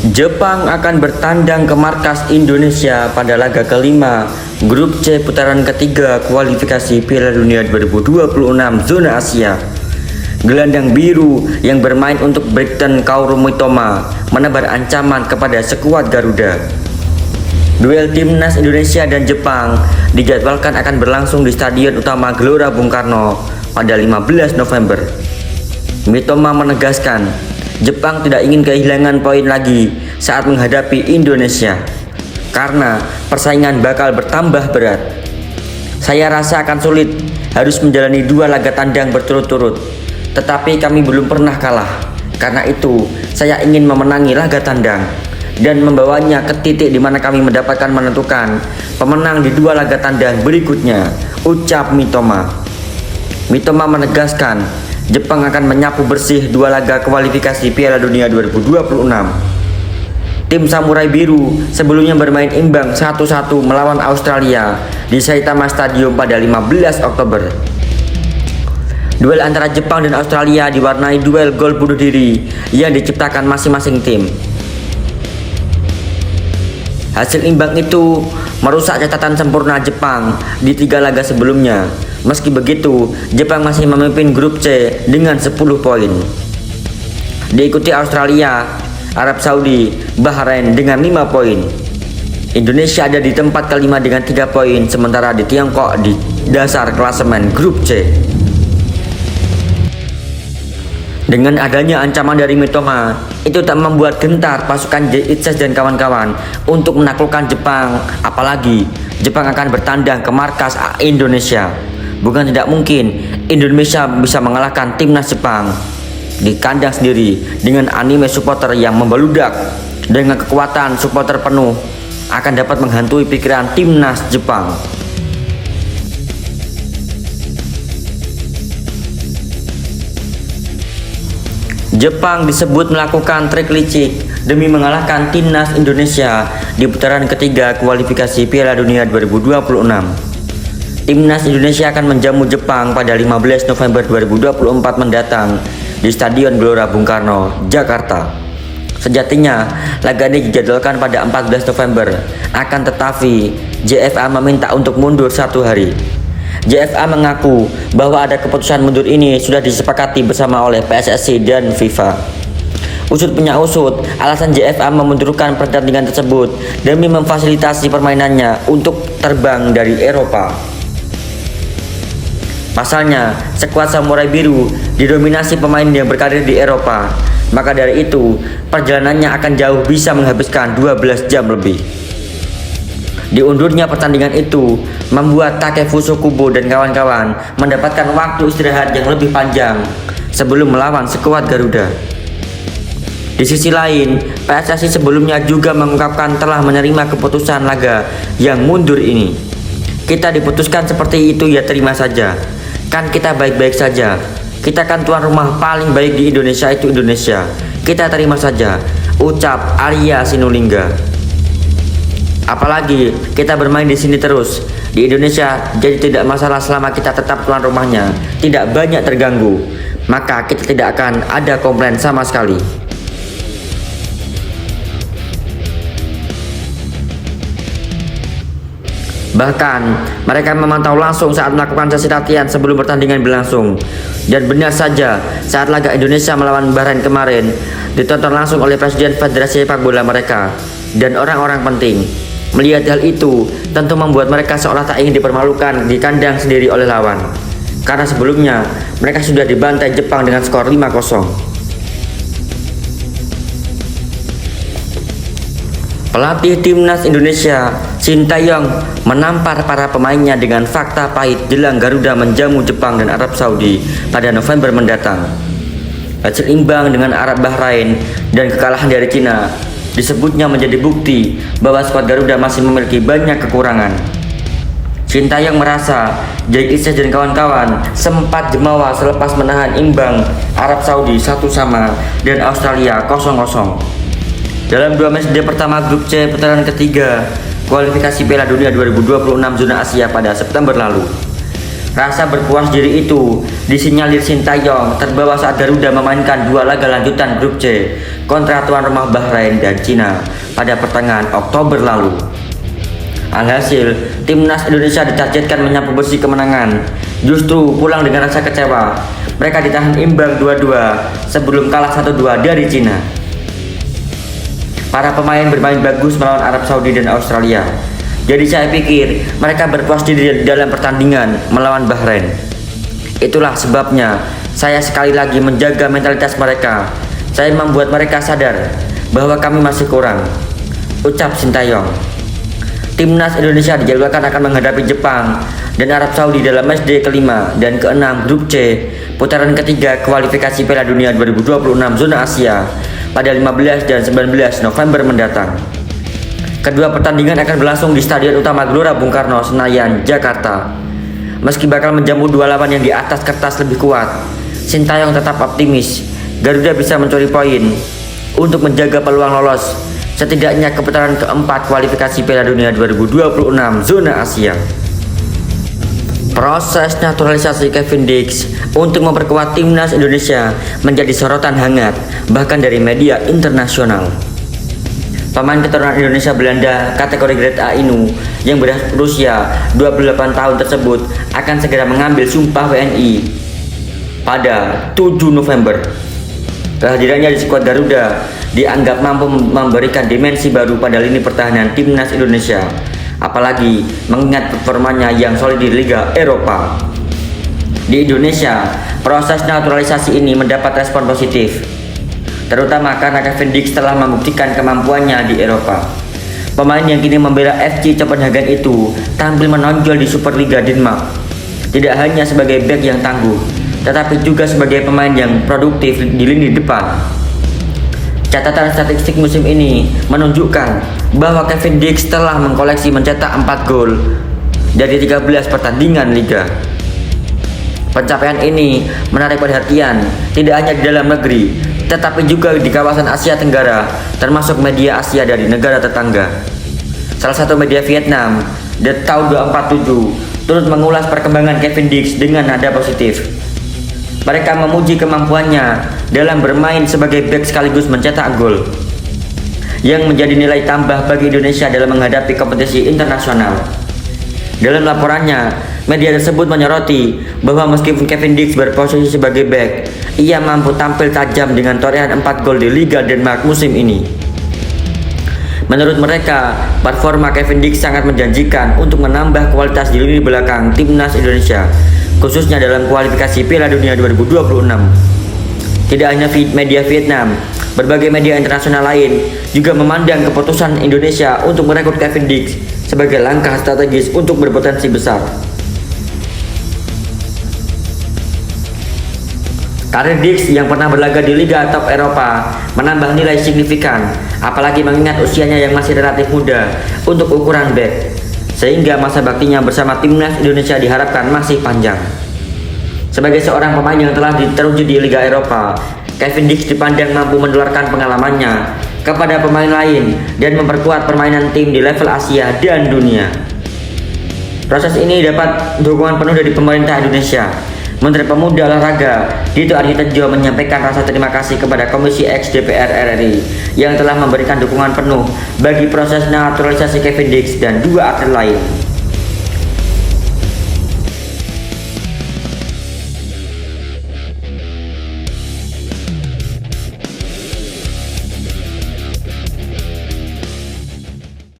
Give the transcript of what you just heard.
Jepang akan bertandang ke markas Indonesia pada laga kelima Grup C putaran ketiga kualifikasi Piala Dunia 2026 zona Asia. Gelandang biru yang bermain untuk Brighton Kaoru Mitoma menebar ancaman kepada skuad Garuda. Duel timnas Indonesia dan Jepang dijadwalkan akan berlangsung di Stadion Utama Gelora Bung Karno pada 15 November. Mitoma menegaskan, Jepang tidak ingin kehilangan poin lagi saat menghadapi Indonesia karena persaingan bakal bertambah berat. Saya rasa akan sulit harus menjalani 2 laga tandang berturut-turut, tetapi kami belum pernah kalah. Karena itu, saya ingin memenangi laga tandang dan membawanya ke titik di mana kami mendapatkan menentukan pemenang di 2 laga tandang berikutnya, ucap Mitoma. Mitoma menegaskan, Jepang akan menyapu bersih 2 laga kualifikasi Piala Dunia 2026. Tim Samurai Biru sebelumnya bermain imbang 1-1 melawan Australia di Saitama Stadium pada 15 Oktober. Duel antara Jepang dan Australia diwarnai duel gol bunuh diri yang diciptakan masing-masing tim. Hasil imbang itu merusak catatan sempurna Jepang di 3 laga sebelumnya. Meski begitu, Jepang masih memimpin grup C dengan 10 poin. Diikuti Australia, Arab Saudi, Bahrain dengan 5 poin. Indonesia ada di tempat kelima dengan 3 poin, sementara di Tiongkok di dasar klasemen grup C. Dengan adanya ancaman dari Mitoma, itu tak membuat gentar pasukan J.Itses dan kawan-kawan untuk menaklukkan Jepang, apalagi Jepang akan bertandang ke markas Indonesia. Bukan tidak mungkin Indonesia bisa mengalahkan timnas Jepang di kandang sendiri dengan anime supporter yang membeludak. Dengan kekuatan supporter penuh akan dapat menghantui pikiran timnas Jepang. Jepang disebut melakukan trik licik demi mengalahkan timnas Indonesia di putaran ketiga kualifikasi Piala Dunia 2026. Timnas Indonesia akan menjamu Jepang pada 15 November 2024 mendatang di Stadion Gelora Bung Karno, Jakarta. Sejatinya, laga ini dijadwalkan pada 14 November, akan tetapi JFA meminta untuk mundur 1 hari. JFA mengaku bahwa ada keputusan mundur ini sudah disepakati bersama oleh PSSI dan FIFA. Usut punya usut, alasan JFA memundurkan pertandingan tersebut demi memfasilitasi permainannya untuk terbang dari Eropa. Pasalnya, skuad Samurai Biru didominasi pemain yang berkarir di Eropa. Maka dari itu, perjalanannya akan jauh, bisa menghabiskan 12 jam lebih. Diundurnya pertandingan itu membuat Takefuso Kubo dan kawan-kawan mendapatkan waktu istirahat yang lebih panjang sebelum melawan skuad Garuda. Di sisi lain, PSSI sebelumnya juga mengungkapkan telah menerima keputusan laga yang mundur ini. Kita diputuskan seperti itu, ya terima saja. Kan kita baik-baik saja. Kita kan tuan rumah paling baik di Indonesia, itu Indonesia. Kita terima saja, ucap Arya Sinulinga. Apalagi kita bermain di sini terus di Indonesia, jadi tidak masalah selama kita tetap tuan rumahnya, tidak banyak terganggu. Maka kita tidak akan ada komplain sama sekali. Bahkan, mereka memantau langsung saat melakukan sesi latihan sebelum pertandingan berlangsung. Dan benar saja, saat laga Indonesia melawan Bahrain kemarin, ditonton langsung oleh Presiden Federasi Sepak Bola mereka dan orang-orang penting. Melihat hal itu, tentu membuat mereka seolah tak ingin dipermalukan di kandang sendiri oleh lawan. Karena sebelumnya, mereka sudah dibantai Jepang dengan skor 5-0. Pelatih timnas Indonesia, Sintayong, menampar para pemainnya dengan fakta pahit jelang Garuda menjamu Jepang dan Arab Saudi pada November mendatang. Hasil imbang dengan Arab Bahrain dan kekalahan dari Cina disebutnya menjadi bukti bahwa skuad Garuda masih memiliki banyak kekurangan. Sintayong merasa J.Itses dan kawan-kawan sempat jemawa selepas menahan imbang Arab Saudi 1-1 dan Australia 0-0. Dalam 2 matchday pertama grup C putaran ketiga kualifikasi Piala Dunia 2026 zona Asia pada September lalu. Rasa berpuas diri itu disinyalir Sintayong terbawa saat Garuda memainkan 2 laga lanjutan grup C kontra tuan rumah Bahrain dan Cina pada pertengahan Oktober lalu. Alhasil, timnas Indonesia ditargetkan menyapu bersih kemenangan, justru pulang dengan rasa kecewa. Mereka ditahan imbang 2-2 sebelum kalah 1-2 dari Cina. Para pemain bermain bagus melawan Arab Saudi dan Australia. Jadi saya pikir mereka berpuas diri dalam pertandingan melawan Bahrain. Itulah sebabnya saya sekali lagi menjaga mentalitas mereka. Saya membuat mereka sadar bahwa kami masih kurang, ucap Sintayong. Timnas Indonesia dijadwalkan akan menghadapi Jepang dan Arab Saudi dalam matchday kelima dan keenam grup C putaran ketiga kualifikasi Piala Dunia 2026 zona Asia pada 15 dan 19 November mendatang. Kedua pertandingan akan berlangsung di Stadion Utama Gelora Bung Karno, Senayan, Jakarta. Meski bakal menjamu 2 lawan yang di atas kertas lebih kuat, Sintayong tetap optimis Garuda bisa mencuri poin untuk menjaga peluang lolos setidaknya ke putaran keempat kualifikasi Piala Dunia 2026 zona Asia. Proses naturalisasi Kevin Dix untuk memperkuat timnas Indonesia menjadi sorotan hangat bahkan dari media internasional. Pemain keturunan Indonesia Belanda kategori grade A Inu yang berusia 28 tahun tersebut akan segera mengambil sumpah WNI pada 7 November. Kehadirannya di skuad Garuda dianggap mampu memberikan dimensi baru pada lini pertahanan timnas Indonesia, apalagi mengingat performanya yang solid di Liga Eropa. Di Indonesia, proses naturalisasi ini mendapat respon positif, terutama karena Kevin Dix telah membuktikan kemampuannya di Eropa. Pemain yang kini membela FC Copenhagen itu tampil menonjol di Superliga Denmark, tidak hanya sebagai bek yang tangguh, tetapi juga sebagai pemain yang produktif di lini depan. Catatan statistik musim ini menunjukkan bahwa Kevin Dix telah mengkoleksi mencetak 4 gol dari 13 pertandingan liga. Pencapaian ini menarik perhatian tidak hanya di dalam negeri, tetapi juga di kawasan Asia Tenggara, termasuk media Asia dari negara tetangga. Salah satu media Vietnam, The Tau 247, turut mengulas perkembangan Kevin Dix dengan nada positif. Mereka memuji kemampuannya dalam bermain sebagai bek sekaligus mencetak gol, yang menjadi nilai tambah bagi Indonesia dalam menghadapi kompetisi internasional. Dalam laporannya, media tersebut menyoroti bahwa meskipun Kevin Dix berposisi sebagai bek, ia mampu tampil tajam dengan torehan 4 gol di Liga Denmark musim ini. Menurut mereka, performa Kevin Dix sangat menjanjikan untuk menambah kualitas di lini belakang timnas Indonesia, khususnya dalam kualifikasi Piala Dunia 2026. Tidak hanya media Vietnam, berbagai media internasional lain juga memandang keputusan Indonesia untuk merekrut Kevin Dix sebagai langkah strategis untuk berpotensi besar. Karir Dix yang pernah berlaga di Liga Top Eropa menambah nilai signifikan, apalagi mengingat usianya yang masih relatif muda untuk ukuran bek, sehingga masa baktinya bersama timnas Indonesia diharapkan masih panjang. Sebagai seorang pemain yang telah teruji di Liga Eropa, Kevin Dix dipandang mampu menularkan pengalamannya kepada pemain lain dan memperkuat permainan tim di level Asia dan dunia. Proses ini dapat dukungan penuh dari pemerintah Indonesia. Menteri Pemuda Olahraga Dito Aryo menyampaikan rasa terima kasih kepada Komisi X DPR RI yang telah memberikan dukungan penuh bagi proses naturalisasi Kevin Dix dan 2 atlet lain.